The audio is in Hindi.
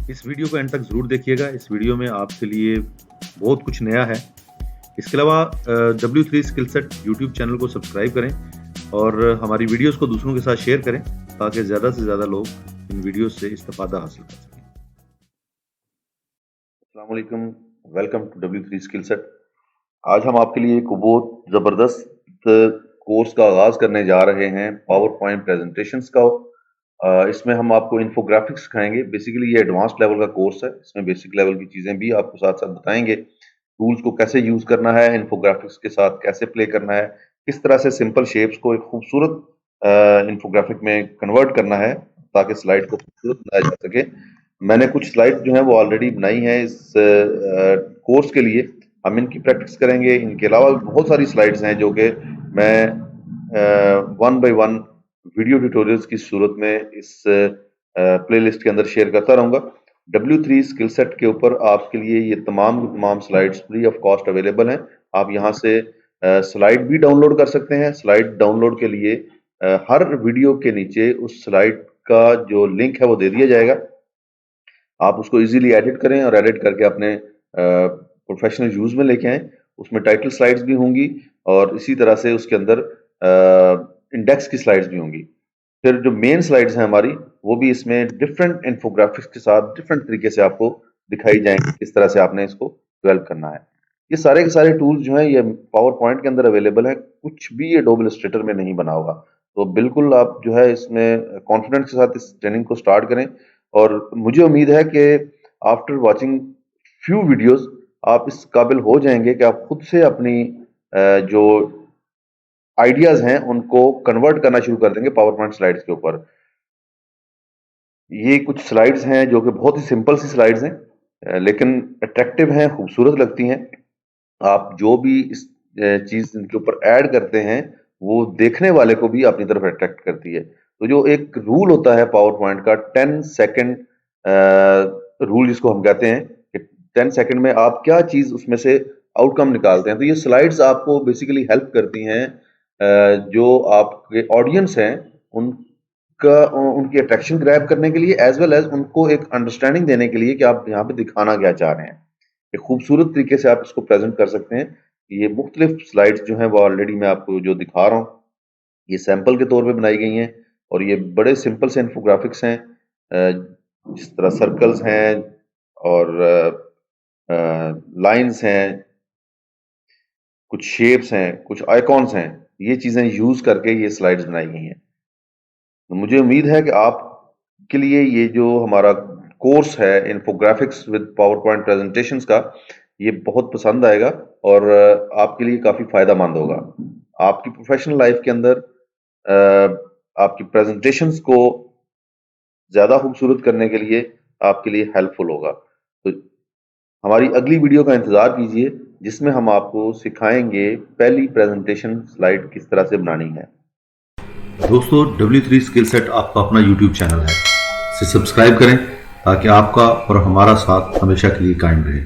इस वीडियो को एंड तक ज़रूर देखिएगा। इस वीडियो में आपके लिए बहुत कुछ नया है। इसके अलावा W3 skill set YouTube channel को सब्सक्राइब करें और हमारी वीडियोस को दूसरों के साथ शेयर करें ताकि ज़्यादा से ज़्यादा लोग इन वीडियोस से इस्तेफादा हासिल कर सकें। अस्सलाम वालेकुम, welcome to W3 skill set. आज हम आपके लिए एक बहुत ज़बरदस्त कोर्स का आगाज़ करने जा रहे हैं, पावर पॉइंट प्रेजेंटेशंस का। इसमें हम आपको इन्फोग्राफिक्स सिखाएंगे। बेसिकली ये एडवांस लेवल का कोर्स है। इसमें बेसिक लेवल की चीज़ें भी आपको साथ साथ बताएंगे। टूल्स को कैसे यूज़ करना है, इन्फोग्राफिक्स के साथ कैसे प्ले करना है, किस तरह से सिंपल शेप्स को एक खूबसूरत इन्फोग्राफिक में कन्वर्ट करना है ताकि स्लाइड को खूबसूरत बनाया जा सके। मैंने कुछ स्लाइड जो है वो ऑलरेडी बनाई है इस कोर्स के लिए। हम इनकी प्रैक्टिस करेंगे। इनके अलावा बहुत सारी स्लाइड्स हैं जो कि मैं one by one video tutorials की सूरत में इस प्लेलिस्ट के अंदर शेयर करता रहूंगा। W3 स्किल सेट के ऊपर आपके लिए ये तमाम slides free of cost available हैं। आप यहाँ से स्लाइड भी डाउनलोड कर सकते हैं। स्लाइड डाउनलोड के लिए हर वीडियो के नीचे उस स्लाइड का जो लिंक है वो दे दिया जाएगा। आप उसको इजीली एडिट करें और एडिट करके अपने प्रोफेशनल यूज में लेके आएं। उसमें टाइटल स्लाइड्स भी होंगी और इसी तरह से उसके अंदर इंडेक्स की स्लाइड्स भी होंगी। फिर जो मेन स्लाइड्स हैं हमारी, वो भी इसमें डिफरेंट इन्फोग्राफिक्स के साथ डिफरेंट तरीके से आपको दिखाई जाएंगे किस तरह से आपने इसको डेवलप करना है। ये सारे के सारे टूल्स जो हैं ये पावर पॉइंट के अंदर अवेलेबल है। कुछ भी ये एडोब इलस्ट्रेटर में नहीं बना होगा। तो बिल्कुल आप जो है इसमें कॉन्फिडेंस के साथ इस ट्रेनिंग को स्टार्ट करें। और मुझे उम्मीद है कि आफ्टर वॉचिंग फ्यू वीडियोस आप इस काबिल हो जाएंगे कि आप खुद से अपनी जो आइडियाज हैं उनको कन्वर्ट करना शुरू कर देंगे पावर पॉइंट स्लाइड्स के ऊपर। ये कुछ स्लाइड्स हैं जो कि बहुत ही सिंपल सी स्लाइड्स हैं लेकिन अट्रैक्टिव हैं, खूबसूरत लगती हैं। आप जो भी इस चीज इनके ऊपर ऐड करते हैं वो देखने वाले को भी अपनी तरफ अट्रैक्ट करती है। तो जो एक रूल होता है पावर पॉइंट का 10 सेकेंड रूल जिसको हम कहते हैं कि 10 सेकेंड में आप क्या चीज उसमें से आउटकम निकालते हैं। तो ये स्लाइड्स आपको बेसिकली हेल्प करती हैं जो आपके ऑडियंस हैं उनकी अट्रैक्शन ग्रैब करने के लिए, एज वेल एज उनको एक अंडरस्टैंडिंग देने के लिए कि आप यहाँ पे दिखाना क्या चाह रहे हैं। एक खूबसूरत तरीके से आप इसको प्रेजेंट कर सकते हैं। ये मुख्तलिफ स्लाइड्स जो हैं वो ऑलरेडी मैं आपको जो दिखा रहा हूँ ये सैंपल के तौर पे बनाई गई हैं और ये बड़े सिंपल से इन्फोग्राफिक्स हैं। जिस तरह सर्कल्स हैं और लाइंस हैं, कुछ शेप्स हैं, कुछ आइकॉन्स हैं, ये चीजें यूज करके ये स्लाइड्स बनाई गई हैं। तो मुझे उम्मीद है कि आपके लिए ये जो हमारा कोर्स है infographics with power point presentations का, ये बहुत पसंद आएगा और आपके लिए काफी फायदा मंद होगा। आपकी प्रोफेशनल लाइफ के अंदर आपकी प्रेजेंटेशंस को ज्यादा खूबसूरत करने के लिए आपके लिए हेल्पफुल होगा। तो हमारी अगली वीडियो का इंतजार कीजिए जिसमें हम आपको सिखाएंगे पहली प्रेजेंटेशन स्लाइड किस तरह से बनानी है। दोस्तों, W3 स्किल सेट आपका अपना YouTube चैनल है। इसे सब्सक्राइब करें ताकि आपका और हमारा साथ हमेशा के लिए कायम रहे।